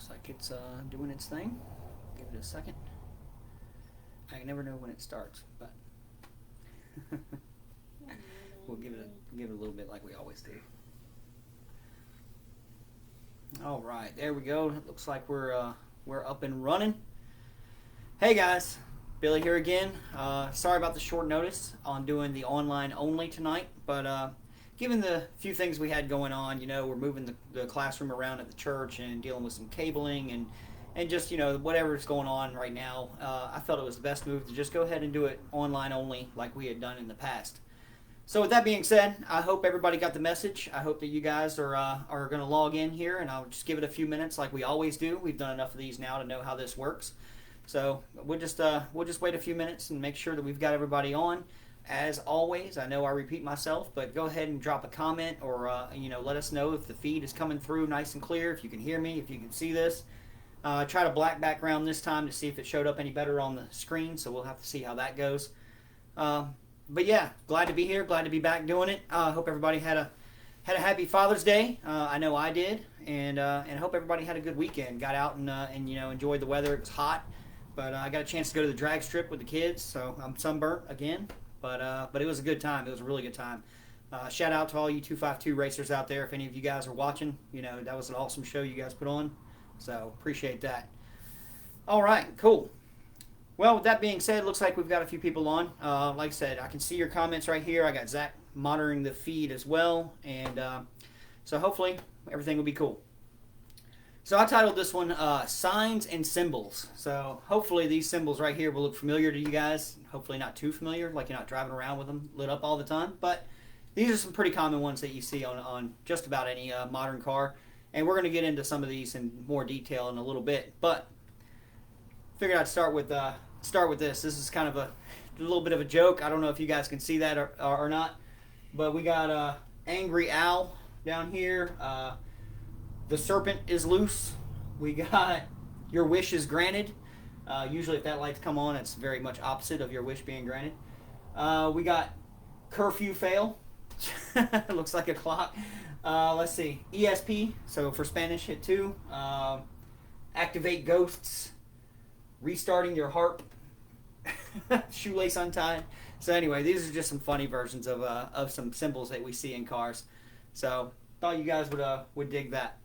Looks like it's doing its thing. Give it a second. I never know when it starts, but we'll give it a little bit like we always do. All right, there we go. It looks like we're up and running. Hey guys, Billy here again. Sorry about the short notice on doing the online only tonight, but given the few things we had going on, we're moving the classroom around at the church and dealing with some cabling and just, whatever's going on right now, I felt it was the best move to just go ahead and do it online only like we had done in the past. So with that being said, I hope everybody got the message. I hope that you guys are going to log in here, and I'll just give it a few minutes like we always do. We've done enough of these now to know how this works. So we'll just wait a few minutes and make sure that we've got everybody on. As always, I know I repeat myself, but go ahead and drop a comment or let us know if the feed is coming through nice and clear, if you can hear me, if you can see this. Try to black background this time to see if it showed up any better on the screen, so we'll have to see how that goes. But yeah, glad to be here, glad to be back doing it. Hope everybody had a happy Father's Day. I know I did, and hope everybody had a good weekend. Got out and enjoyed the weather. It was hot, but I got a chance to go to the drag strip with the kids, so I'm sunburnt again. But it was a good time. It was a really good time. Shout out to all you 252 racers out there. If any of you guys are watching, that was an awesome show you guys put on. So appreciate that. All right, cool. Well, with that being said, looks like we've got a few people on. Like I said, I can see your comments right here. I got Zach monitoring the feed as well. And so hopefully everything will be cool. So I titled this one Signs and Symbols. So hopefully these symbols right here will look familiar to you guys. Hopefully not too familiar, like you're not driving around with them lit up all the time. But these are some pretty common ones that you see on just about any modern car. And we're going to get into some of these in more detail in a little bit. But figured I'd start with this. This is kind of a little bit of a joke. I don't know if you guys can see that or not. But we got Angry Owl down here. The serpent is loose. We got your wish is granted. Usually if that light's come on, it's very much opposite of your wish being granted. We got curfew fail. It looks like a clock. Let's see. ESP, so for Spanish, hit 2. Activate ghosts. Restarting your harp. Shoelace untied. So anyway, these are just some funny versions of some symbols that we see in cars. So thought you guys would dig that.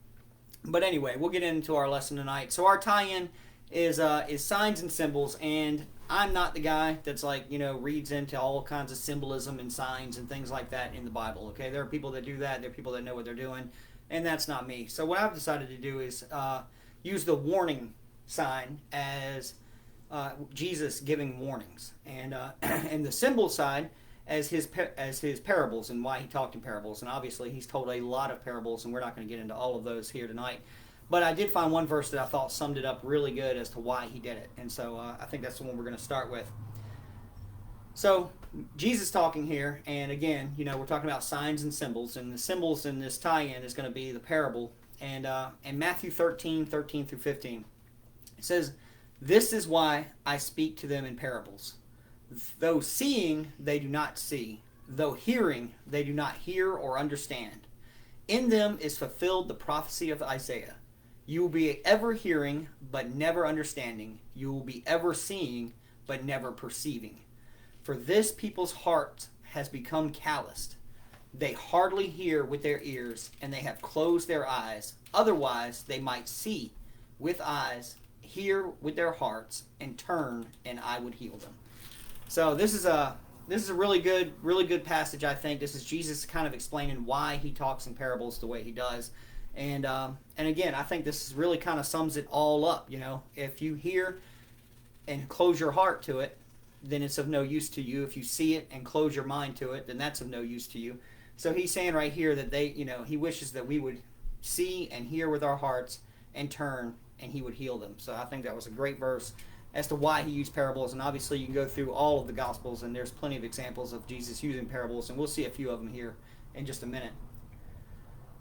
But anyway, we'll get into our lesson tonight. So our tie-in is signs and symbols, and I'm not the guy that's reads into all kinds of symbolism and signs and things like that in the Bible. Okay, there are people that do that. There are people that know what they're doing, and that's not me. So what I've decided to do is use the warning sign as Jesus giving warnings, and and the symbol side as his parables and why he talked in parables. And obviously he's told a lot of parables, and we're not going to get into all of those here tonight. But I did find one verse that I thought summed it up really good as to why he did it. And so I think that's the one we're going to start with. So Jesus talking here, and again, we're talking about signs and symbols, and the symbols in this tie-in is going to be the parable. And in Matthew 13 through 15, it says, "This is why I speak to them in parables. Though seeing, they do not see. Though hearing, they do not hear or understand. In them is fulfilled the prophecy of Isaiah. You will be ever hearing, but never understanding. You will be ever seeing, but never perceiving. For this people's heart has become calloused. They hardly hear with their ears, and they have closed their eyes. Otherwise, they might see with eyes, hear with their hearts, and turn, and I would heal them." So this is a really good passage. I think this is Jesus kind of explaining why he talks in parables the way he does, and again, I think this really kind of sums it all up. If you hear and close your heart to it, then it's of no use to you. If you see it and close your mind to it, then that's of no use to you. So he's saying right here that he wishes that we would see and hear with our hearts and turn, and he would heal them. So I think that was a great verse as to why he used parables. And obviously you can go through all of the Gospels, and there's plenty of examples of Jesus using parables, and we'll see a few of them here in just a minute.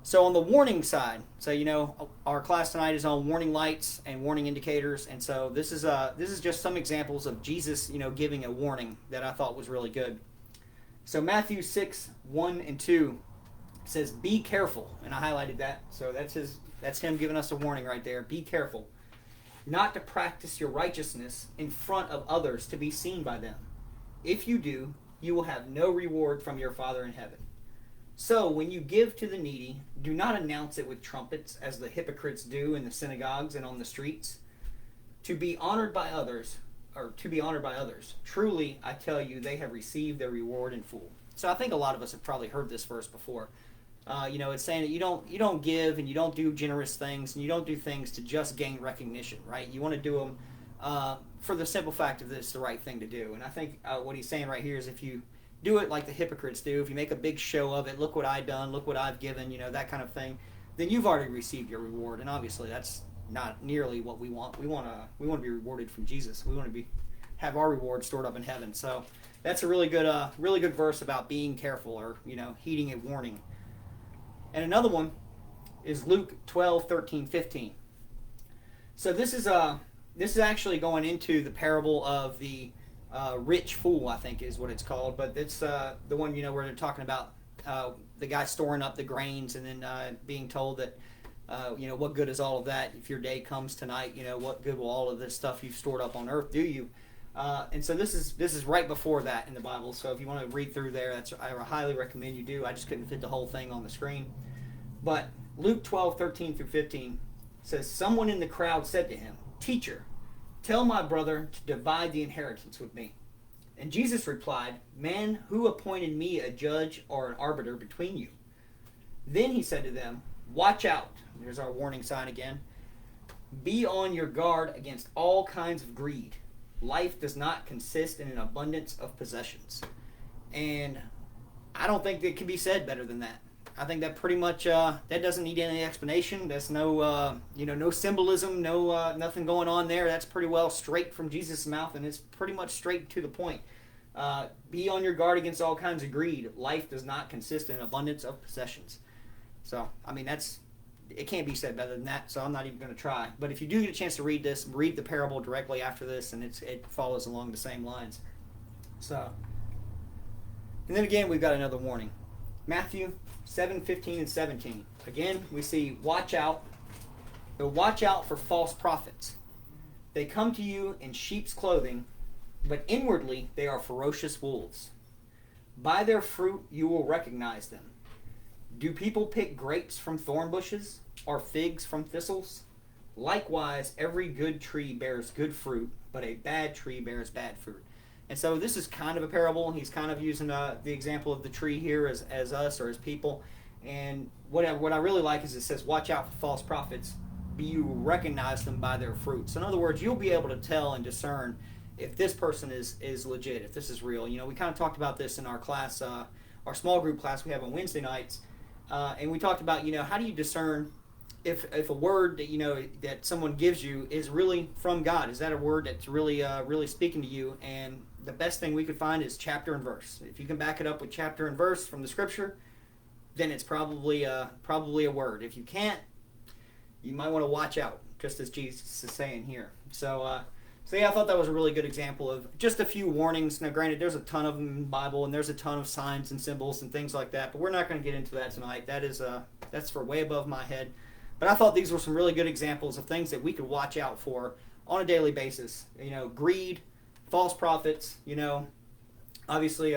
So on the warning side, so our class tonight is on warning lights and warning indicators, and so this is just some examples of Jesus giving a warning that I thought was really good. So Matthew 6:1 and 2 It says, be careful, and I highlighted that. So that's him giving us a warning right there. Be careful not to practice your righteousness in front of others to be seen by them. If you do, you will have no reward from your Father in heaven. So when you give to the needy, do not announce it with trumpets, as the hypocrites do in the synagogues and on the streets, to be honored by others. Truly, I tell you, they have received their reward in full. So I think a lot of us have probably heard this verse before. It's saying that you don't give, and you don't do generous things, and you don't do things to just gain recognition, right? You want to do them for the simple fact of this, the right thing to do. And I think what he's saying right here is, if you do it like the hypocrites do, if you make a big show of it, look what I've done, look what I've given, that kind of thing, then you've already received your reward. And obviously that's not nearly what we want. We want to be rewarded from Jesus. We want to have our reward stored up in heaven. So that's a really good verse about being careful, or heeding a warning. And another one is Luke 12:13-15. So this is actually going into the parable of the rich fool, I think is what it's called. But it's the one where they're talking about the guy storing up the grains, and then being told that what good is all of that if your day comes tonight? What good will all of this stuff you've stored up on earth do you? And so this is right before that in the Bible. So if you want to read through there, I highly recommend you do. I just couldn't fit the whole thing on the screen. But Luke 12:13-15 says, someone in the crowd said to him, "Teacher, tell my brother to divide the inheritance with me." And Jesus replied, "Man, who appointed me a judge or an arbiter between you?" Then he said to them, "Watch out." There's our warning sign again. "Be on your guard against all kinds of greed. Life does not consist in an abundance of possessions." And I don't think it can be said better than that. I think that pretty much that doesn't need any explanation. There's no no symbolism, nothing going on there. That's pretty well straight from Jesus' mouth, and it's pretty much straight to the point. Be on your guard against all kinds of greed. Life does not consist in an abundance of possessions. So it can't be said better than that. So I'm not even going to try. But if you do get a chance to read this, read the parable directly after this, and it follows along the same lines. So, and then again, we've got another warning. Matthew 7:15-17. Again, we see, watch out. So watch out for false prophets. They come to you in sheep's clothing, but inwardly they are ferocious wolves. By their fruit you will recognize them. Do people pick grapes from thorn bushes, or figs from thistles? Likewise, every good tree bears good fruit, but a bad tree bears bad fruit. And so this is kind of a parable. He's kind of using the example of the tree here as us, or as people. And what I really like is it says, watch out for false prophets. You recognize them by their fruits. In other words, you'll be able to tell and discern if this person is legit, if this is real. We kind of talked about this in our class, our small group class we have on Wednesday nights. And we talked about, how do you discern if a word that that someone gives you is really from God? Is that a word that's really speaking to you? And the best thing we could find is chapter and verse. If you can back it up with chapter and verse from the Scripture, then it's probably a word. If you can't, you might want to watch out, just as Jesus is saying here. So yeah, I thought that was a really good example of just a few warnings. Now, granted, there's a ton of them in the Bible, and there's a ton of signs and symbols and things like that, but we're not going to get into that tonight. That's for way above my head. But I thought these were some really good examples of things that we could watch out for on a daily basis. Greed, false prophets. Obviously,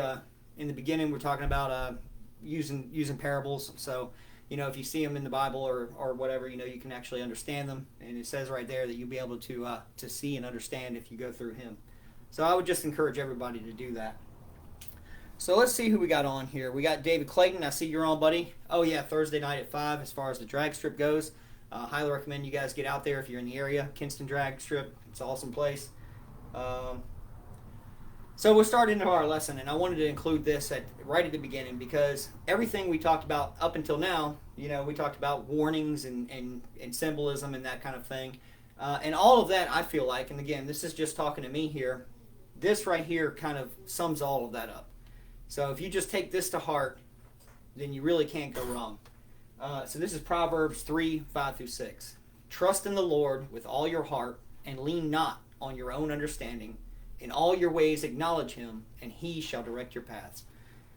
in the beginning, we're talking about using parables. So, if you see them in the Bible or whatever, you can actually understand them. And it says right there that you'll be able to see and understand if you go through him. So I would just encourage everybody to do that. So let's see who we got on here. We got David Clayton. I see you're on, buddy. Oh, yeah, Thursday night at 5 as far as the drag strip goes. Highly recommend you guys get out there if you're in the area. Kinston Drag Strip. It's an awesome place. So we'll start into our lesson, and I wanted to include this right at the beginning because everything we talked about up until now, we talked about warnings and symbolism and that kind of thing. And all of that, I feel like, and again, this is just talking to me here, this right here kind of sums all of that up. So if you just take this to heart, then you really can't go wrong. So this is Proverbs 3:5-6. Trust in the Lord with all your heart and lean not on your own understanding. In all your ways acknowledge him, and he shall direct your paths.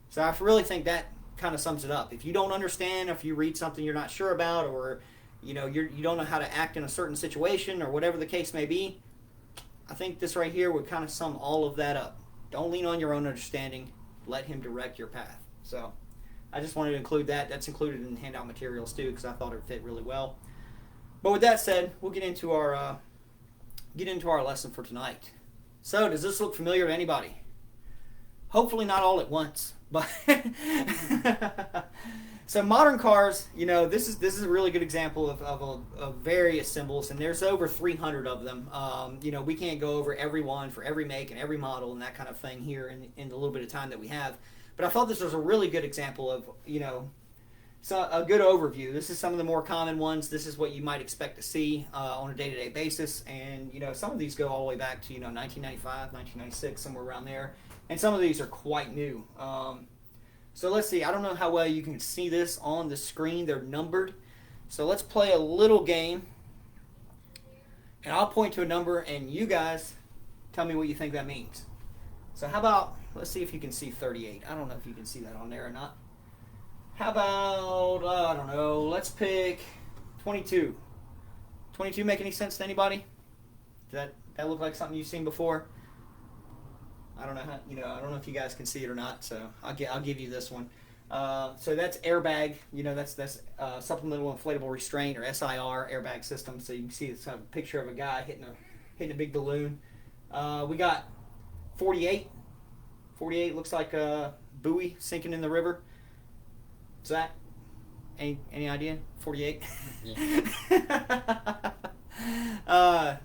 So I really think that kind of sums it up. If you don't understand, if you read something you're not sure about, or you don't know how to act in a certain situation, or whatever the case may be, I think this right here would kind of sum all of that up. Don't lean on your own understanding. Let him direct your path. So I just wanted to include that. That's included in handout materials too, because I thought it fit really well. But with that said, we'll get into our lesson for tonight. So does this look familiar to anybody? Hopefully not all at once, but so modern cars, this is a really good example of various symbols, and there's over 300 of them. We can't go over every one for every make and every model and that kind of thing here in the little bit of time that we have. But I thought this was a really good example of, so a good overview. This is some of the more common ones. This is what you might expect to see on a day-to-day basis. And, some of these go all the way back to, 1995, 1996, somewhere around there. And some of these are quite new. So let's see. I don't know how well you can see this on the screen. They're numbered. So let's play a little game. And I'll point to a number, and you guys tell me what you think that means. So how about, let's see if you can see 38. I don't know if you can see that on there or not. How about, I don't know, let's pick 22. 22 make any sense to anybody? Does that look like something you've seen before? I don't know how, I don't know if you guys can see it or not, so I'll give you this one. So that's airbag, that's supplemental inflatable restraint, or SIR, airbag system. So you can see it's a picture of a guy hitting a big balloon. We got 48. 48 looks like a buoy sinking in the river. Zach, any idea? 48? Yeah.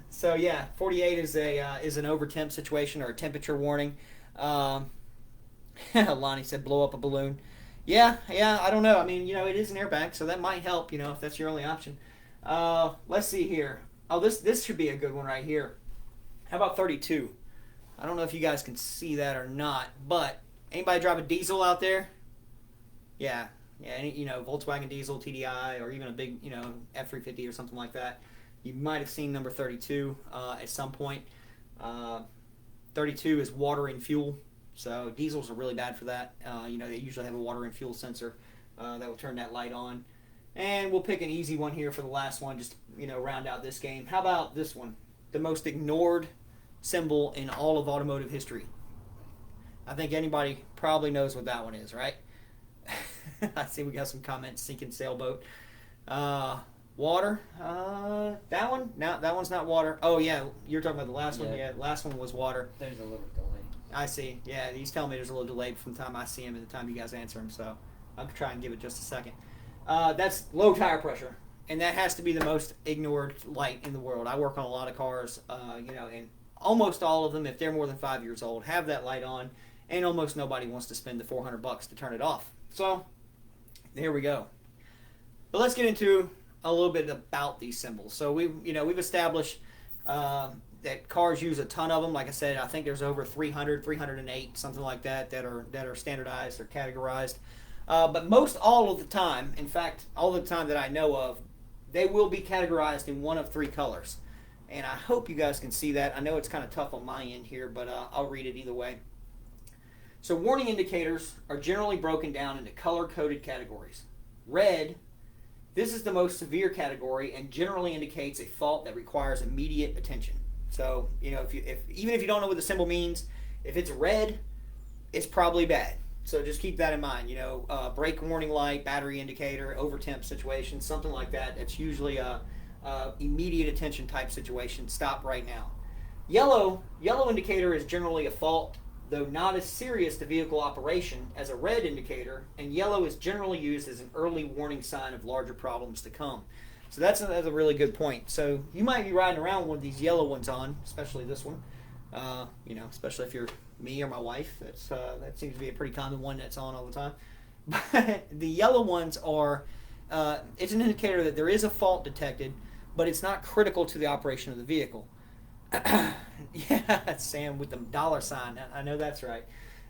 So yeah, 48 is an over temp situation, or a temperature warning. Lonnie said blow up a balloon. Yeah, I don't know. I mean, it is an airbag, so that might help, if that's your only option. Let's see here. Oh, this should be a good one right here. How about 32? I don't know if you guys can see that or not, but anybody drive a diesel out there? Yeah, any, Volkswagen diesel, TDI, or even a big, F350 or something like that. You might have seen number 32 at some point. 32 is water and fuel, so diesels are really bad for that. They usually have a water and fuel sensor that will turn that light on. And we'll pick an easy one here for the last one, just round out this game. How about this one? The most ignored symbol in all of automotive history. I think anybody probably knows what that one is, right? I see we got some comments. Sinking sailboat. Water. That one? No, that one's not water. Oh yeah, you're talking about the last one. Yeah, last one was water. There's a little delay. I see. Yeah, he's telling me there's a little delay from the time I see him and the time you guys answer him. So I'll try and give it just a second. That's low tire pressure, and that has to be the most ignored light in the world. I work on a lot of cars, and almost all of them, if they're more than 5 years old, have that light on, and almost nobody wants to spend the $400 to turn it off. So there we go. But let's get into a little bit about these symbols. So we've established that cars use a ton of them. Like I said, I think there's over 300, 308, something like that are standardized or categorized. But most all of the time, in fact, all the time that I know of, they will be categorized in one of three colors. And I hope you guys can see that. I know it's kind of tough on my end here, but I'll read it either way. So warning indicators are generally broken down into color-coded categories. Red, this is the most severe category and generally indicates a fault that requires immediate attention. So, even if you don't know what the symbol means, if it's red, it's probably bad. So just keep that in mind. Brake warning light, battery indicator, over temp situation, something like that. That's usually a immediate attention type situation. Stop right now. Yellow indicator is generally a fault, though not as serious to vehicle operation as a red indicator, and yellow is generally used as an early warning sign of larger problems to come. So that's a really good point. So you might be riding around with one of these yellow ones on, especially this one. Especially if you're me or my wife. That seems to be a pretty common one that's on all the time. But the yellow ones are, it's an indicator that there is a fault detected, but it's not critical to the operation of the vehicle. Yeah, Sam with the $ sign. I know that's right.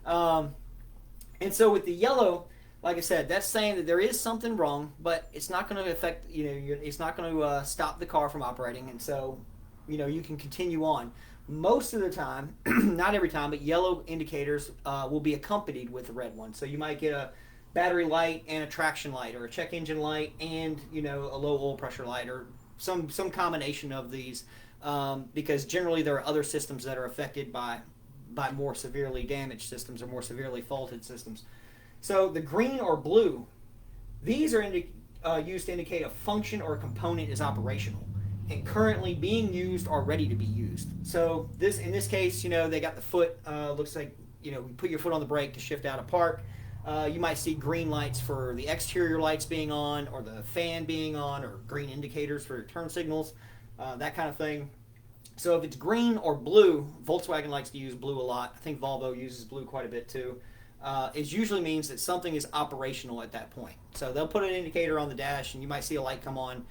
And so with the yellow, like I said, that's saying that there is something wrong, but it's not going to affect, it's not going to stop the car from operating, and so, you can continue on. Most of the time, not every time, but yellow indicators will be accompanied with the red one. So you might get battery light and a traction light, or a check engine light and a low oil pressure light, or some combination of these, because generally there are other systems that are affected by more severely damaged systems or more severely faulted systems. So the green or blue, these are used to indicate a function or a component is operational and currently being used or ready to be used. So in this case, they got the foot, looks like, you put your foot on the brake to shift out of park. You might see green lights for the exterior lights being on, or the fan being on, or green indicators for turn signals, that kind of thing. So if it's green or blue, Volkswagen likes to use blue a lot. I think Volvo uses blue quite a bit too. It usually means that something is operational at that point. So they'll put an indicator on the dash, and you might see a light come on,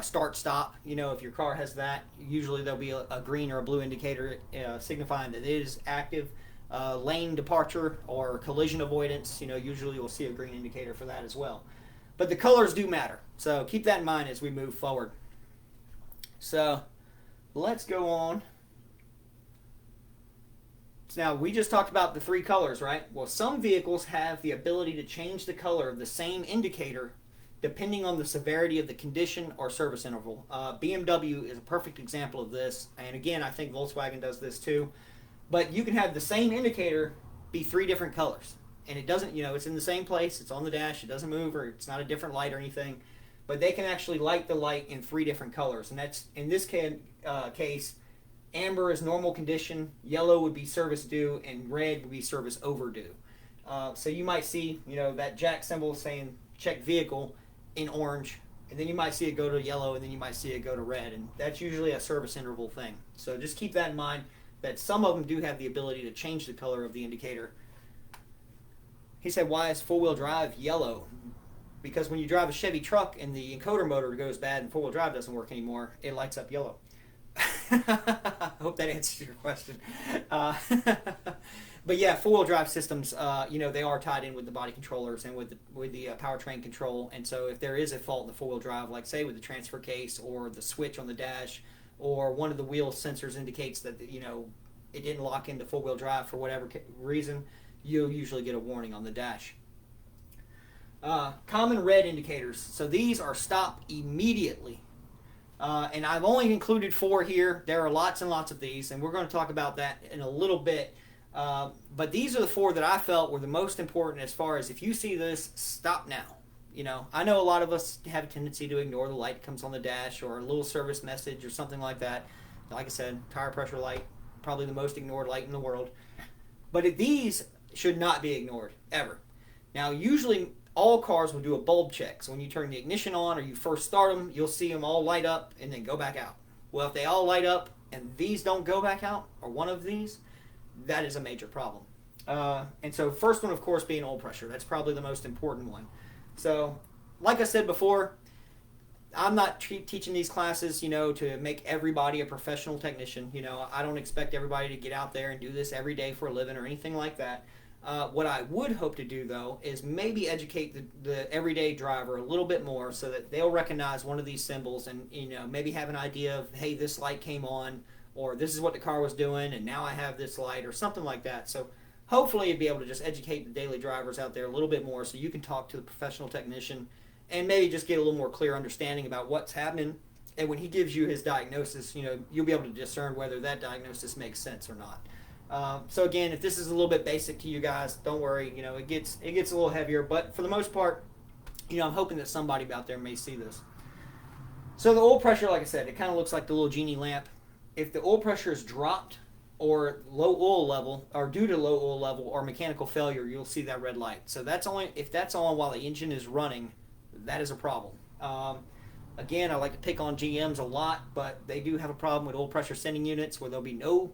start, stop. If your car has that, usually there'll be a green or a blue indicator signifying that it is active. Lane departure or collision avoidance, usually you'll see a green indicator for that as well. But the colors do matter, so keep that in mind as we move forward. So let's go on. So now we just talked about the three colors, right? Well, some vehicles have the ability to change the color of the same indicator depending on the severity of the condition or service interval. BMW is a perfect example of this, and again, I think Volkswagen does this too. But you can have the same indicator be three different colors, and it doesn't, it's in the same place, it's on the dash, it doesn't move, or it's not a different light or anything. But they can actually light the light in three different colors, and that's, in this case, amber is normal condition, yellow would be service due, and red would be service overdue. So you might see, that jack symbol saying check vehicle in orange, and then you might see it go to yellow, and then you might see it go to red, and that's usually a service interval thing. So just keep that in mind, that some of them do have the ability to change the color of the indicator. He said, why is four-wheel drive yellow? Because when you drive a Chevy truck and the encoder motor goes bad and four-wheel drive doesn't work anymore, it lights up yellow. I hope that answers your question. But yeah, four-wheel drive systems, they are tied in with the body controllers and with the powertrain control. And so if there is a fault in the four-wheel drive, like say with the transfer case or the switch on the dash, or one of the wheel sensors indicates that it didn't lock into four-wheel drive for whatever reason, you'll usually get a warning on the dash. Common red indicators. So these are stop immediately. And I've only included 4 here. There are lots and lots of these, and we're going to talk about that in a little bit. But these are the 4 that I felt were the most important as far as if you see this, stop now. I know a lot of us have a tendency to ignore the light that comes on the dash or a little service message or something like that. Like I said, tire pressure light, probably the most ignored light in the world. But these should not be ignored, ever. Now, usually all cars will do a bulb check. So when you turn the ignition on or you first start them, you'll see them all light up and then go back out. Well, if they all light up and these don't go back out, or one of these, that is a major problem. And so first one, of course, being oil pressure. That's probably the most important one. So, like I said before, I'm not teaching these classes, to make everybody a professional technician. I don't expect everybody to get out there and do this every day for a living or anything like that. What I would hope to do, though, is maybe educate the everyday driver a little bit more so that they'll recognize one of these symbols and, maybe have an idea of, hey, this light came on, or this is what the car was doing, and now I have this light, or something like that. So hopefully you'll be able to just educate the daily drivers out there a little bit more so you can talk to the professional technician and maybe just get a little more clear understanding about what's happening. And when he gives you his diagnosis, you'll be able to discern whether that diagnosis makes sense or not. So again, if this is a little bit basic to you guys, don't worry. It gets a little heavier, but for the most part, I'm hoping that somebody out there may see this. So the oil pressure, like I said, it kind of looks like the little genie lamp. If the oil pressure is dropped or low oil level, or due to low oil level or mechanical failure, you'll see that red light. So if that's on while the engine is running, that is a problem. Again, I like to pick on GMs a lot, but they do have a problem with oil pressure sending units where there'll be no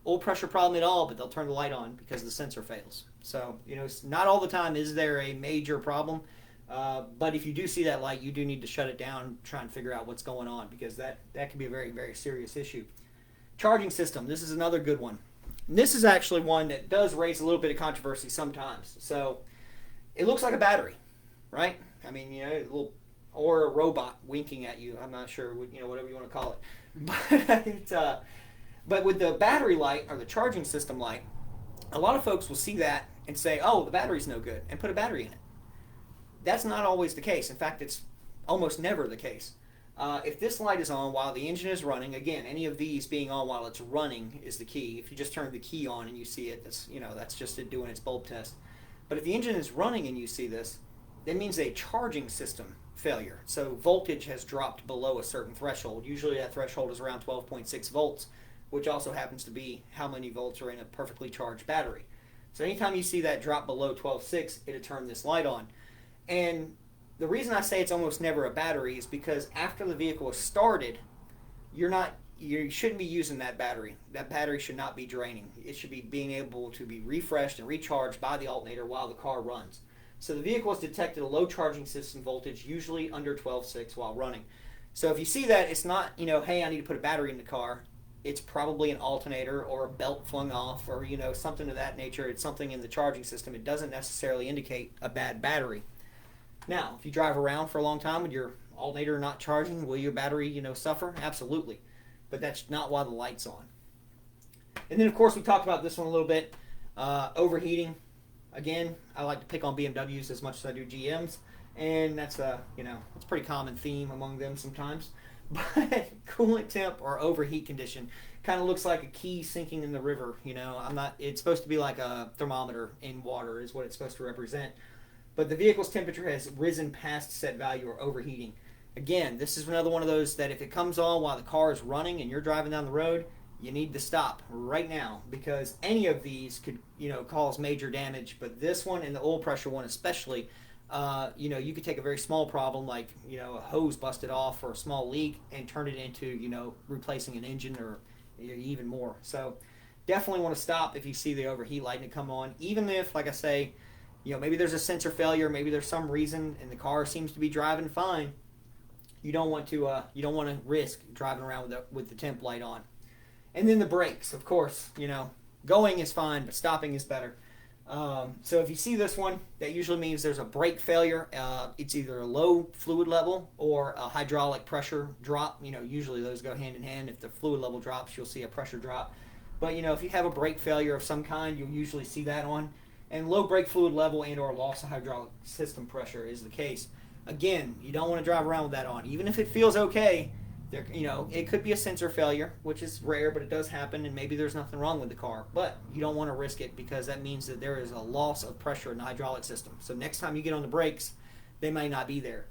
oil pressure problem at all, but they'll turn the light on because the sensor fails. So, not all the time is there a major problem, but if you do see that light, you do need to shut it down, try and figure out what's going on, because that can be a very, very serious issue. Charging system, this is another good one. And this is actually one that does raise a little bit of controversy sometimes. So, it looks like a battery, right? I mean, a little, or a robot winking at you. I'm not sure, whatever you want to call it. But with the battery light or the charging system light, a lot of folks will see that and say, oh, the battery's no good, and put a battery in it. That's not always the case. In fact, it's almost never the case. If this light is on while the engine is running, again, any of these being on while it's running is the key. If you just turn the key on and you see it, that's just it doing its bulb test. But if the engine is running and you see this, that means a charging system failure. So voltage has dropped below a certain threshold. Usually that threshold is around 12.6 volts, which also happens to be how many volts are in a perfectly charged battery. So anytime you see that drop below 12.6, it'll turn this light on. And the reason I say it's almost never a battery is because after the vehicle is started, you shouldn't be using that battery. That battery should not be draining. It should be being able to be refreshed and recharged by the alternator while the car runs. So the vehicle has detected a low charging system voltage, usually under 12.6 while running. So if you see that, it's not, hey, I need to put a battery in the car. It's probably an alternator or a belt flung off or, something of that nature. It's something in the charging system. It doesn't necessarily indicate a bad battery. Now, if you drive around for a long time with your alternator not charging, will your battery, suffer? Absolutely. But that's not why the light's on. And then, of course, we talked about this one a little bit. Overheating. Again, I like to pick on BMWs as much as I do GMs. And that's it's a pretty common theme among them sometimes. But coolant temp or overheat condition kind of looks like a key sinking in the river. It's supposed to be like a thermometer in water is what it's supposed to represent. But the vehicle's temperature has risen past set value or overheating. Again, this is another one of those that if it comes on while the car is running and you're driving down the road, you need to stop right now because any of these could, cause major damage. But this one and the oil pressure one especially, you could take a very small problem like, a hose busted off or a small leak and turn it into, replacing an engine or even more. So definitely want to stop if you see the overheat light to come on, even if, like I say, maybe there's a sensor failure, maybe there's some reason, and the car seems to be driving fine. You don't want to risk driving around with the temp light on. And then the brakes, of course. Going is fine, but stopping is better. So if you see this one, that usually means there's a brake failure. It's either a low fluid level or a hydraulic pressure drop. Usually those go hand in hand. If the fluid level drops, you'll see a pressure drop. But if you have a brake failure of some kind, you'll usually see that on. And low brake fluid level and or loss of hydraulic system pressure is the case. Again, you don't want to drive around with that on. Even if it feels okay, it could be a sensor failure, which is rare, but it does happen, and maybe there's nothing wrong with the car. But you don't want to risk it because that means that there is a loss of pressure in the hydraulic system. So next time you get on the brakes, they may not be there.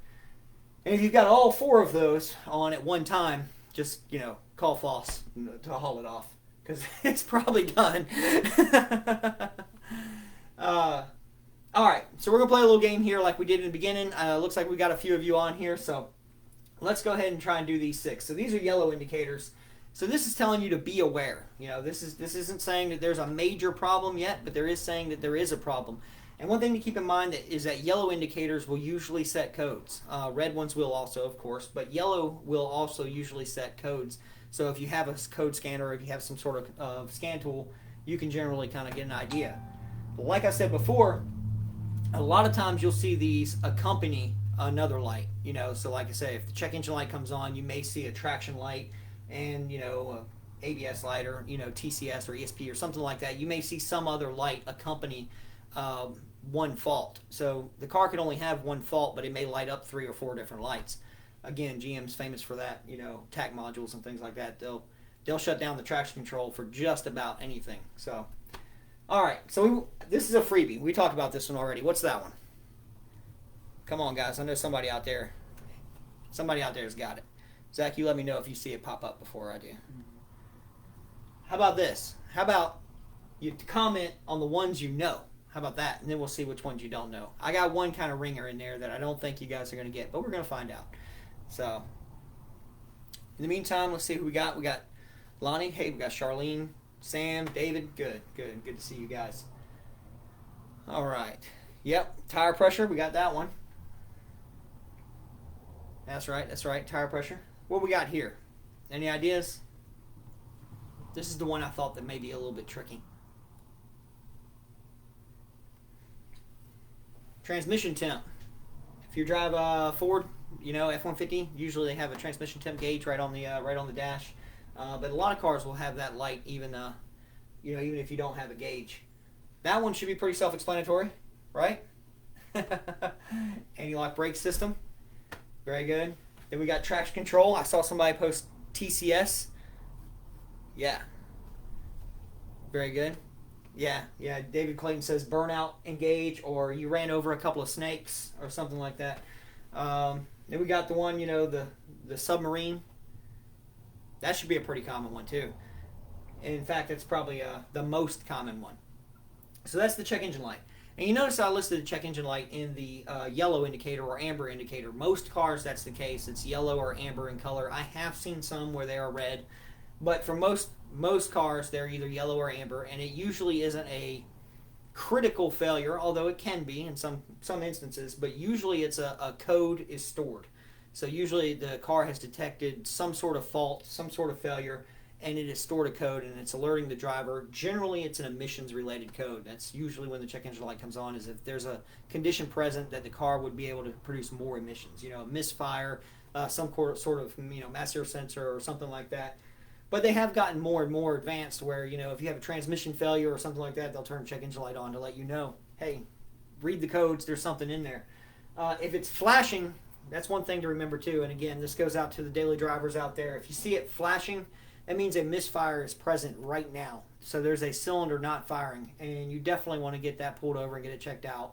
And if you've got all four of those on at one time, just, call Foss to haul it off because it's probably done. All right, so we're going to play a little game here like we did in the beginning. Looks like we got a few of you on here, so let's go ahead and try and do these 6. So these are yellow indicators. So this is telling you to be aware. This isn't saying that there's a major problem yet, but there is saying that there is a problem. And one thing to keep in mind is that yellow indicators will usually set codes. Red ones will also, of course, but yellow will also usually set codes. So if you have a code scanner or if you have some sort of scan tool, you can generally kind of get an idea. Like I said before, a lot of times you'll see these accompany another light. So like I say, if the check engine light comes on, you may see a traction light and, a ABS light or, TCS or ESP or something like that. You may see some other light accompany one fault. So the car can only have one fault, but it may light up 3 or 4 different lights. Again, GM's famous for that, TAC modules and things like that. They'll shut down the traction control for just about anything. So all right, so this is a freebie. We talked about this one already. What's that one? Come on, guys. I know somebody out there has got it. Zach, you let me know if you see it pop up before I do. How about this? How about you comment on the ones you know? How about that? And then we'll see which ones you don't know. I got one kind of ringer in there that I don't think you guys are going to get, but we're going to find out. So, in the meantime, let's see who we got. We got Lonnie. Hey, we got Charlene. Sam, David, good to see you guys. All right. Yep, tire pressure, we got that one. That's right, tire pressure. What we got here? Any ideas? This is the one I thought that may be a little bit tricky. Transmission temp. If you drive Ford, F-150, usually they have a transmission temp gauge right on the dash. But a lot of cars will have that light even if you don't have a gauge. That one should be pretty self-explanatory, right? Anti-lock brake system. Very good. Then we got traction control. I saw somebody post TCS. Yeah. Very good. Yeah. David Clayton says burnout, engage, or you ran over a couple of snakes or something like that. Then we got the one, the submarine. That should be a pretty common one too. In fact, it's probably the most common one. So that's the check engine light. And you notice I listed the check engine light in the yellow indicator or amber indicator. Most cars, that's the case. It's yellow or amber in color. I have seen some where they are red. But for most cars, they're either yellow or amber. And it usually isn't a critical failure, although it can be in some instances. But usually it's a code is stored. So usually the car has detected some sort of fault, some sort of failure, and it has stored a code and it's alerting the driver. Generally, it's an emissions related code. That's usually when the check engine light comes on, is if there's a condition present that the car would be able to produce more emissions, misfire, some sort of mass air sensor or something like that. But they have gotten more and more advanced where, if you have a transmission failure or something like that, they'll turn the check engine light on to let you know, hey, read the codes, there's something in there. If it's flashing, that's one thing to remember too. And again, this goes out to the daily drivers out there. If you see it flashing, that means a misfire is present right now. So there's a cylinder not firing, and you definitely want to get that pulled over and get it checked out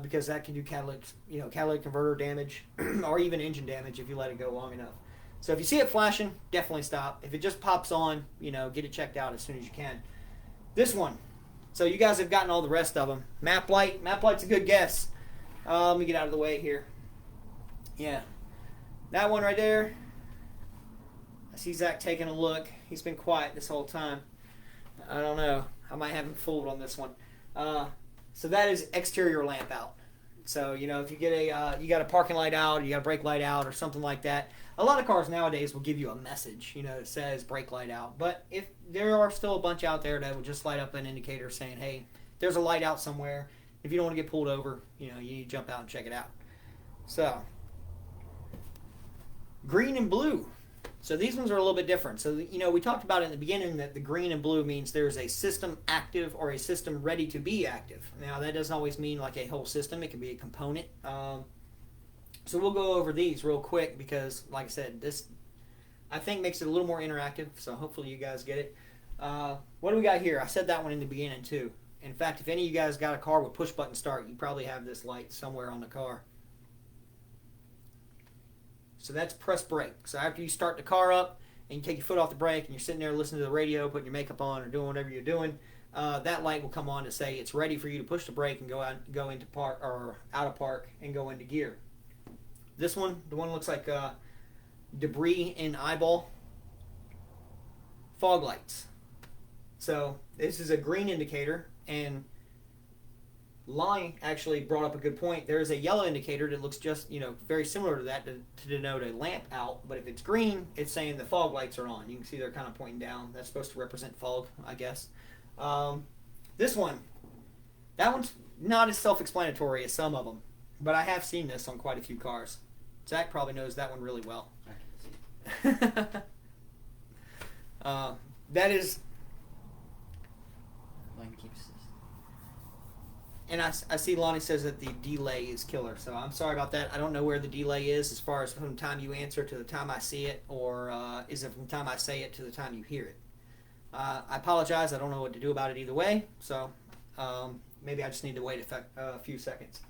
because that can do catalytic converter damage or even engine damage if you let it go long enough. So if you see it flashing, definitely stop. If it just pops on, get it checked out as soon as you can. This one. So you guys have gotten all the rest of them. Map light. Map light's a good guess. Let me get out of the way here. Yeah. That one right there. I see Zach taking a look. He's been quiet this whole time. I don't know. I might have him fooled on this one. So that is exterior lamp out. So, if you get you got a parking light out, you got a brake light out or something like that. A lot of cars nowadays will give you a message, that says brake light out. But if there are still a bunch out there that will just light up an indicator saying, hey, there's a light out somewhere. If you don't want to get pulled over, you need to jump out and check it out. So, green and blue. So these ones are a little bit different. So, we talked about it in the beginning that the green and blue means there's a system active or a system ready to be active. Now, that doesn't always mean like a whole system. It can be a component. So we'll go over these real quick because, like I said, this, I think, makes it a little more interactive. So hopefully you guys get it. What do we got here? I said that one in the beginning, too. In fact, if any of you guys got a car with push-button start, you probably have this light somewhere on the car. So that's press brake. So after you start the car up and you take your foot off the brake and you're sitting there listening to the radio, putting your makeup on or doing whatever you're doing, that light will come on to say it's ready for you to push the brake and go into park or out of park and go into gear. This one, the one that looks like debris in eyeball, fog lights. So this is a green indicator, and Lonnie actually brought up a good point. There is a yellow indicator that looks just, very similar to that to denote a lamp out. But if it's green, it's saying the fog lights are on. You can see they're kind of pointing down. That's supposed to represent fog, I guess. This one, that one's not as self-explanatory as some of them. But I have seen this on quite a few cars. Zach probably knows that one really well. That is... And I see Lonnie says that the delay is killer, so I'm sorry about that. I don't know where the delay is as far as from the time you answer to the time I see it, or is it from the time I say it to the time you hear it. I apologize. I don't know what to do about it either way, so maybe I just need to wait a few seconds.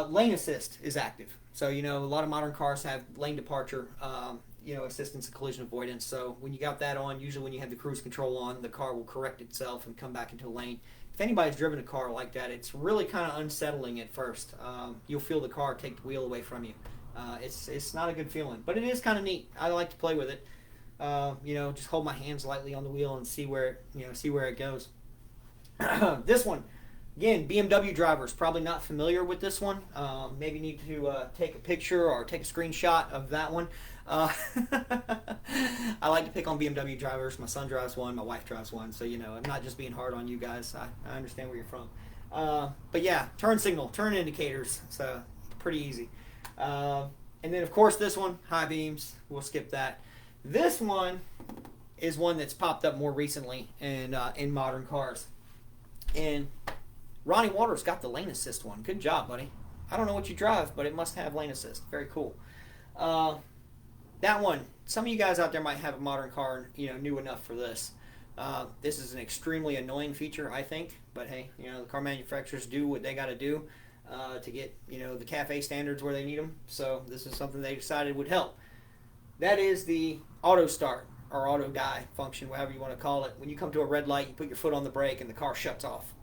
Lane assist is active. So, a lot of modern cars have lane departure, assistance and collision avoidance. So when you got that on, usually when you have the cruise control on, the car will correct itself and come back into lane. If anybody's driven a car like that, it's really kind of unsettling at first. You'll feel the car take the wheel away from you. It's not a good feeling, but it is kind of neat. I like to play with it. Just hold my hands lightly on the wheel and see where it goes. This one, again, BMW drivers probably not familiar with this one. Maybe need to take a picture or take a screenshot of that one. I like to pick on BMW drivers. My son drives one, my wife drives one, so I'm not just being hard on you guys. I understand where you're from. But yeah, turn signal, turn indicators, so pretty easy. And then of course this one, high beams, we'll skip that. This one is one that's popped up more recently in modern cars. And Ronnie Waters got the lane assist one. Good job, buddy. I don't know what you drive, but it must have lane assist. Very cool. That one, some of you guys out there might have a modern car, new enough for this. This is an extremely annoying feature, I think. But hey, the car manufacturers do what they got to do to get, the CAFE standards where they need them. So this is something they decided would help. That is the auto start or auto die function, whatever you want to call it. When you come to a red light, you put your foot on the brake and the car shuts off.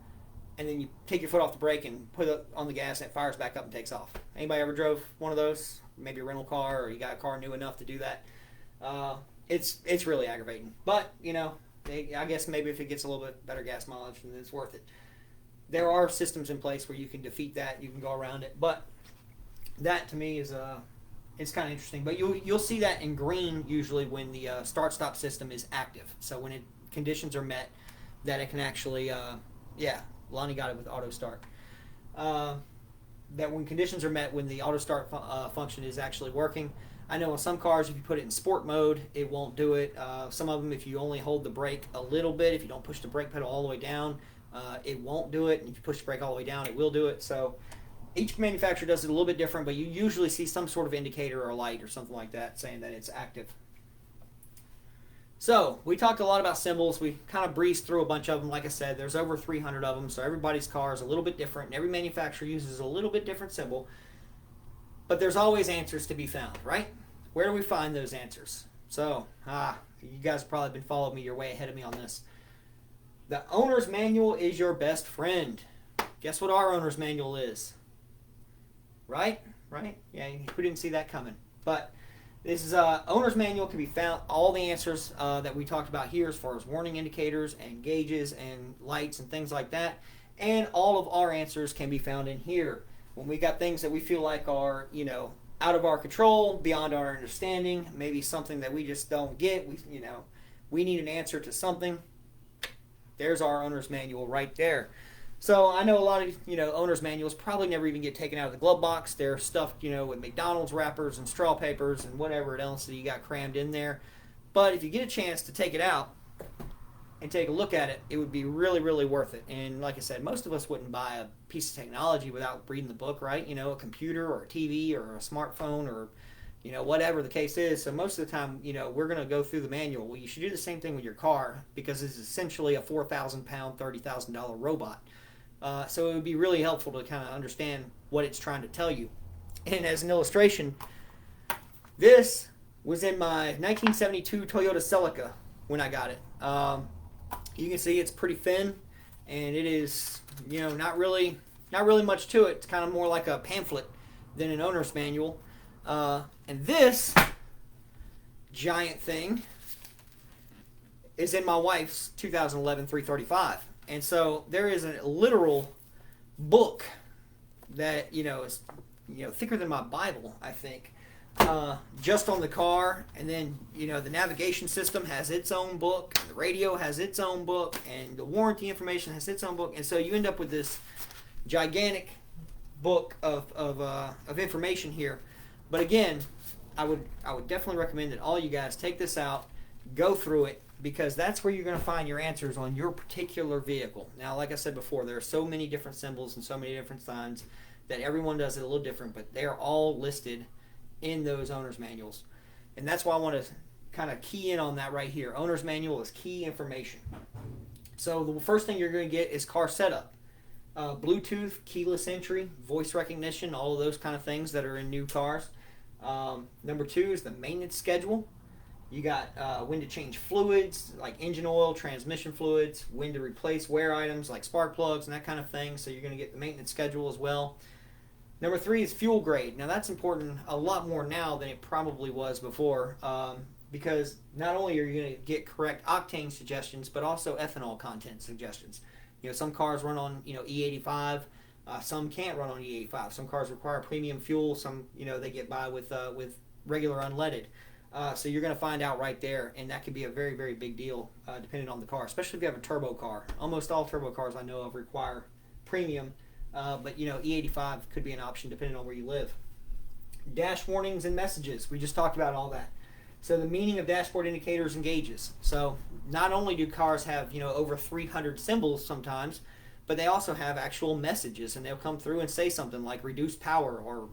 And then you take your foot off the brake and put it on the gas and it fires back up and takes off. Anybody ever drove one of those? Maybe a rental car, or you got a car new enough to do that. It's really aggravating. But, I guess maybe if it gets a little bit better gas mileage, then it's worth it. There are systems in place where you can defeat that. You can go around it. But that, to me, is it's kind of interesting. But you'll see that in green usually when the start-stop system is active. So when conditions are met, that it can actually, Lonnie got it with auto start. That when conditions are met, when the auto start function is actually working. I know in some cars, if you put it in sport mode, it won't do it. Some of them, if you only hold the brake a little bit, if you don't push the brake pedal all the way down, it won't do it. And if you push the brake all the way down, it will do it. So each manufacturer does it a little bit different, but you usually see some sort of indicator or a light or something like that saying that it's active. So, we talked a lot about symbols. We kind of breezed through a bunch of them. Like I said, there's over 300 of them, so everybody's car is a little bit different, and every manufacturer uses a little bit different symbol. But there's always answers to be found, right? Where do we find those answers? So, you guys have probably been following me. You're way ahead of me on this. The owner's manual is your best friend. Guess what our owner's manual is? Right? Yeah, who didn't see that coming? But this is owner's manual can be found. All the answers that we talked about here as far as warning indicators and gauges and lights and things like that. And all of our answers can be found in here. When we got things that we feel like are, out of our control, beyond our understanding, maybe something that we just don't get, we need an answer to something. There's our owner's manual right there. So I know a lot of, owner's manuals probably never even get taken out of the glove box. They're stuffed, with McDonald's wrappers and straw papers and whatever else that you got crammed in there. But if you get a chance to take it out and take a look at it, it would be really, really worth it. And like I said, most of us wouldn't buy a piece of technology without reading the book, right? A computer or a TV or a smartphone or, whatever the case is. So most of the time, we're going to go through the manual. Well, you should do the same thing with your car because it's essentially a 4,000-pound, $30,000 robot. So it would be really helpful to kind of understand what it's trying to tell you. And as an illustration, this was in my 1972 Toyota Celica when I got it. You can see it's pretty thin, and it is, not really much to it. It's kind of more like a pamphlet than an owner's manual. And this giant thing is in my wife's 2011 335. And so there is a literal book that, is, thicker than my Bible, I think, just on the car. And then, the navigation system has its own book, and the radio has its own book, and the warranty information has its own book. And so you end up with this gigantic book of information here. But again, I would definitely recommend that all you guys take this out, go through it, because that's where you're going to find your answers on your particular vehicle. Now, like I said before, there are so many different symbols and so many different signs that everyone does it a little different, but they're all listed in those owner's manuals. And that's why I want to kind of key in on that right here. Owner's manual is key information. So the first thing you're going to get is car setup. Bluetooth, keyless entry, voice recognition, all of those kind of things that are in new cars. Number 2 is the maintenance schedule. You got when to change fluids, like engine oil, transmission fluids, when to replace wear items like spark plugs and that kind of thing. So you're going to get the maintenance schedule as well. Number 3 is fuel grade. Now that's important a lot more now than it probably was before, because not only are you going to get correct octane suggestions, but also ethanol content suggestions. Some cars run on E85. Some can't run on E85. Some cars require premium fuel. Some they get by with regular unleaded. So you're going to find out right there, and that can be a very, very big deal depending on the car, especially if you have a turbo car. Almost all turbo cars I know of require premium, but E85 could be an option depending on where you live. Dash warnings and messages. We just talked about all that. So the meaning of dashboard indicators and gauges. So not only do cars have over 300 symbols sometimes, but they also have actual messages, and they'll come through and say something like reduced power or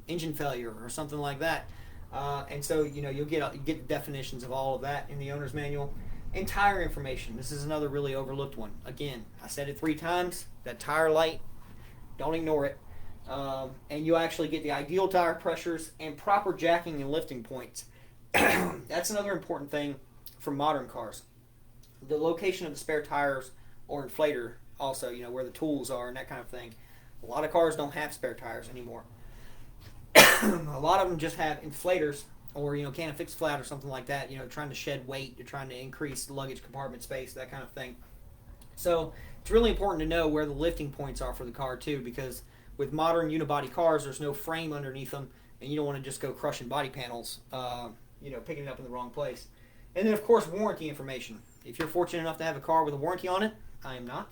engine failure or something like that. And so you'll get the definitions of all of that in the owner's manual. And tire information. This is another really overlooked one. Again, I said it 3 times. That tire light, don't ignore it. And you actually get the ideal tire pressures and proper jacking and lifting points. That's another important thing for modern cars. The location of the spare tires or inflator, also, where the tools are and that kind of thing. A lot of cars don't have spare tires anymore. A lot of them just have inflators or, can of fix flat or something like that, trying to shed weight, you're trying to increase luggage compartment space, that kind of thing. So it's really important to know where the lifting points are for the car too, because with modern unibody cars, there's no frame underneath them, and you don't want to just go crushing body panels, picking it up in the wrong place. And then, of course, warranty information. If you're fortunate enough to have a car with a warranty on it, I am not.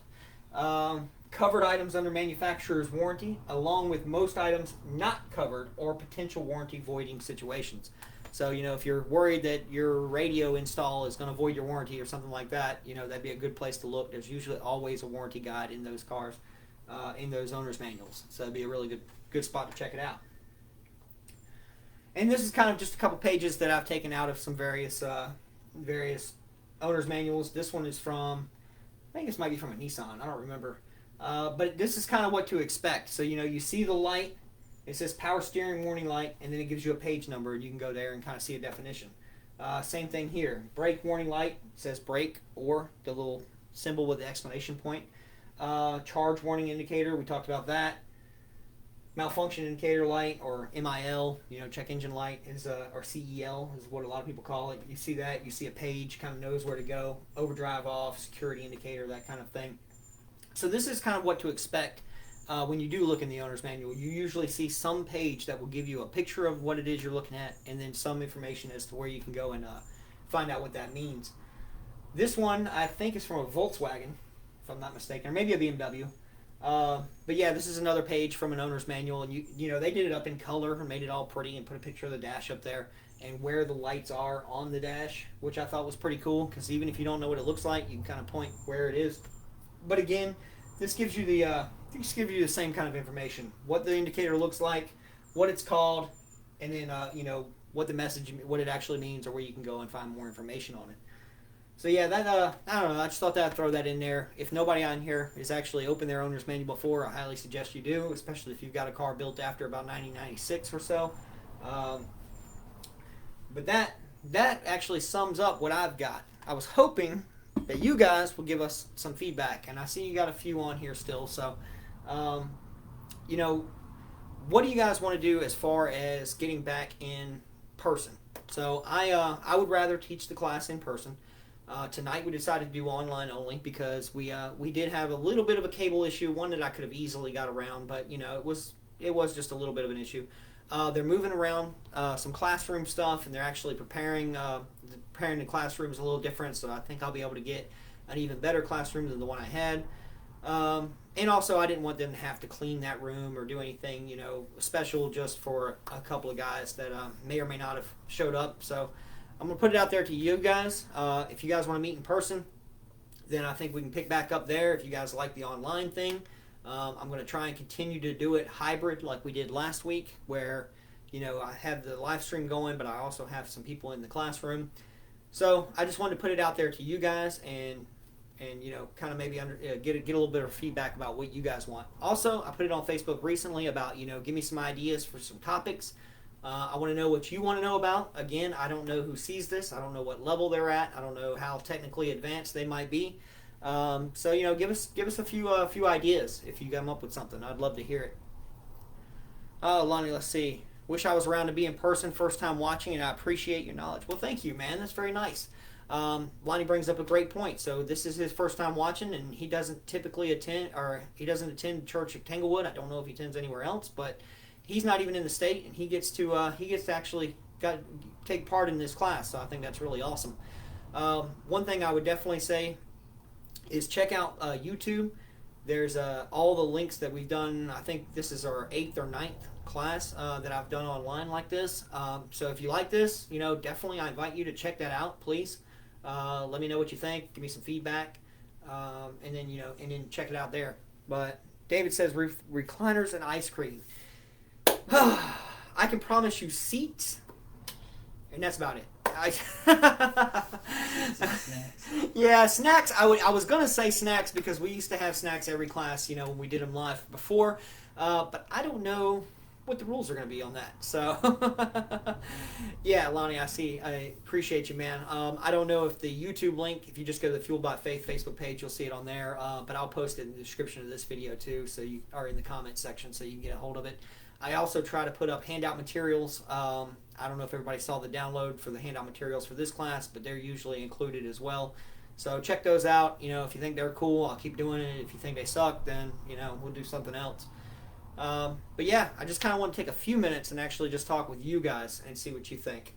Covered items under manufacturer's warranty, along with most items not covered or potential warranty voiding situations. So, if you're worried that your radio install is going to void your warranty or something like that, that'd be a good place to look. There's usually always a warranty guide in those cars, in those owner's manuals. So that'd be a really good spot to check it out. And this is kind of just a couple pages that I've taken out of some various owner's manuals. This one is from, I think this might be from a Nissan, I don't remember. But this is kind of what to expect. So, you see the light, it says power steering warning light, and then it gives you a page number, and you can go there and kind of see a definition. Same thing here. Brake warning light, says brake, or the little symbol with the exclamation point. Charge warning indicator, we talked about that. Malfunction indicator light, or MIL, check engine light, is or CEL is what a lot of people call it. You see that, you see a page, kind of knows where to go. Overdrive off, security indicator, that kind of thing. So this is kind of what to expect when you do look in the owner's manual. You usually see some page that will give you a picture of what it is you're looking at, and then some information as to where you can go and find out what that means. This one, I think, is from a Volkswagen, if I'm not mistaken, or maybe a BMW. But yeah, this is another page from an owner's manual, and they did it up in color and made it all pretty and put a picture of the dash up there and where the lights are on the dash, which I thought was pretty cool, because even if you don't know what it looks like, you can kind of point where it is. But again, this gives you the same kind of information: what the indicator looks like, what it's called, and then what the message, what it actually means, or where you can go and find more information on it. So yeah, that I don't know. I just thought that I'd throw that in there. If nobody on here has actually opened their owner's manual before, I highly suggest you do, especially if you've got a car built after about 1996 or so. But that actually sums up what I've got. I was hoping that you guys will give us some feedback, and I see you got a few on here still. So, what do you guys want to do as far as getting back in person? So I would rather teach the class in person. Tonight we decided to do online only because we did have a little bit of a cable issue, one that I could have easily got around, but it was just a little bit of an issue. They're moving around some classroom stuff, and they're actually preparing the classrooms a little different, so I think I'll be able to get an even better classroom than the one I had. And also, I didn't want them to have to clean that room or do anything special just for a couple of guys that may or may not have showed up. So I'm going to put it out there to you guys. If you guys want to meet in person, then I think we can pick back up there. If you guys like the online thing, I'm going to try and continue to do it hybrid like we did last week, where I have the live stream going, but I also have some people in the classroom. So I just wanted to put it out there to you guys and kind of maybe get a little bit of feedback about what you guys want. Also, I put it on Facebook recently about give me some ideas for some topics. I want to know what you want to know about. Again, I don't know who sees this. I don't know what level they're at. I don't know how technically advanced they might be. So give us a few ideas if you come up with something. I'd love to hear it. Oh, Lonnie, let's see. Wish I was around to be in person, first time watching, and I appreciate your knowledge. Well, thank you, man. That's very nice. Lonnie brings up a great point. So this is his first time watching, and he doesn't typically attend, or he doesn't attend church at Tanglewood. I don't know if he attends anywhere else, but he's not even in the state, and he gets to actually take part in this class. So I think that's really awesome. One thing I would definitely say is check out YouTube. There's all the links that we've done. I think this is our 8th or 9th class that I've done online like this. So if you like this, definitely I invite you to check that out, please. Let me know what you think. Give me some feedback. and then and then check it out there. But David says recliners and ice cream. I can promise you seats, and that's about it. Yeah, snacks. I was gonna say snacks because we used to have snacks every class, when we did them live before. But I don't know what the rules are gonna be on that. So, yeah, Lonnie, I see. I appreciate you, man. I don't know if the YouTube link, if you just go to the Fueled by Faith Facebook page, you'll see it on there. But I'll post it in the description of this video too, so you are in the comments section, so you can get a hold of it. I also try to put up handout materials. I don't know if everybody saw the download for the handout materials for this class, but they're usually included as well. So check those out. If you think they're cool, I'll keep doing it. If you think they suck, then, we'll do something else. But yeah, I just kind of want to take a few minutes and actually just talk with you guys and see what you think.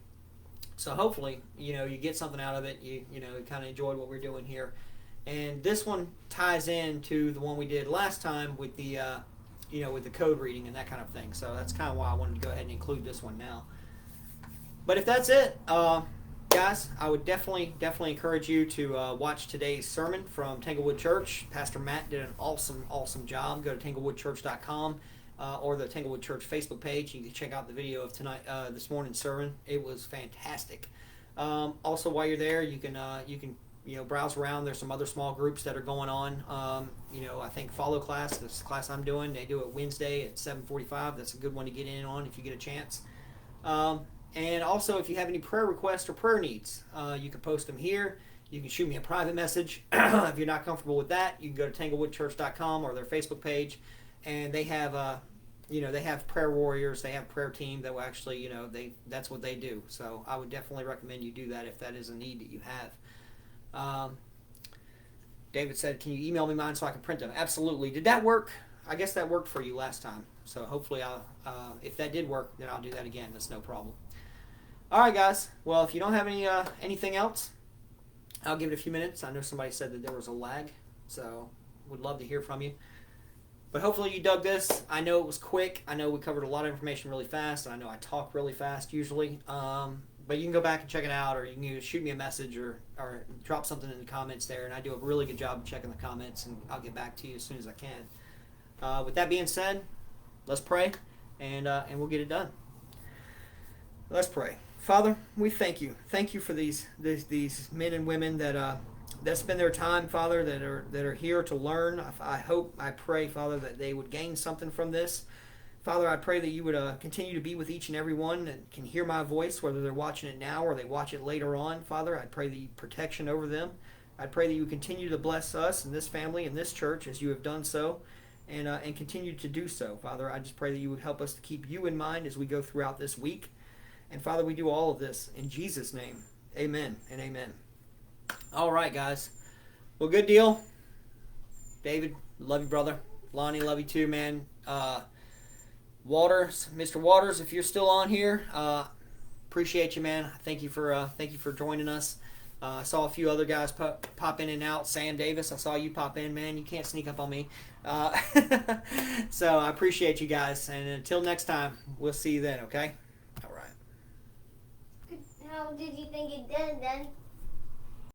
So hopefully, you get something out of it. You kind of enjoyed what we're doing here. And this one ties into the one we did last time with the with the code reading and that kind of thing. So that's kind of why I wanted to go ahead and include this one now. But if that's it, guys, I would definitely encourage you to watch today's sermon from Tanglewood Church. Pastor Matt did an awesome job. Go to tanglewoodchurch.com or the Tanglewood Church Facebook page. You can check out the video of this morning's sermon. It was fantastic. Also, while you're there, you can browse around. There's some other small groups that are going on. I think Follow Class, this class I'm doing, they do it Wednesday at 7:45. That's a good one to get in on if you get a chance. And also, if you have any prayer requests or prayer needs, you can post them here. You can shoot me a private message. If you're not comfortable with that, you can go to tanglewoodchurch.com or their Facebook page, and they have they have prayer warriors. They have a prayer team that will actually, that's what they do. So I would definitely recommend you do that if that is a need that you have. David said, can you email me mine so I can print them? Absolutely. Did that work? I guess that worked for you last time. So hopefully, if that did work, then I'll do that again. That's no problem. All right, guys. Well, if you don't have anything else, I'll give it a few minutes. I know somebody said that there was a lag, so would love to hear from you. But hopefully you dug this. I know it was quick. I know we covered a lot of information really fast. I know I talk really fast usually. But you can go back and check it out, or you can shoot me a message or drop something in the comments there, and I do a really good job of checking the comments, and I'll get back to you as soon as I can. With that being said, let's pray, and we'll get it done. Let's pray. Father, we thank you. Thank you for these men and women that spend their time, Father, that are here to learn. I pray, Father, that they would gain something from this. Father, I pray that you would continue to be with each and every one that can hear my voice, whether they're watching it now or they watch it later on. Father, I pray that you protection over them. I pray that you continue to bless us and this family and this church as you have done so, and continue to do so. Father, I just pray that you would help us to keep you in mind as we go throughout this week. And Father, we do all of this in Jesus' name. Amen and amen. All right, guys. Well, good deal. David, love you, brother. Lonnie, love you too, man. Waters, Mr. Waters, if you're still on here, appreciate you, man. Thank you for joining us. I saw a few other guys pop in and out. Sam Davis, I saw you pop in, man. You can't sneak up on me. So I appreciate you guys. And until next time, we'll see you then, okay? All right. How did you think it did then?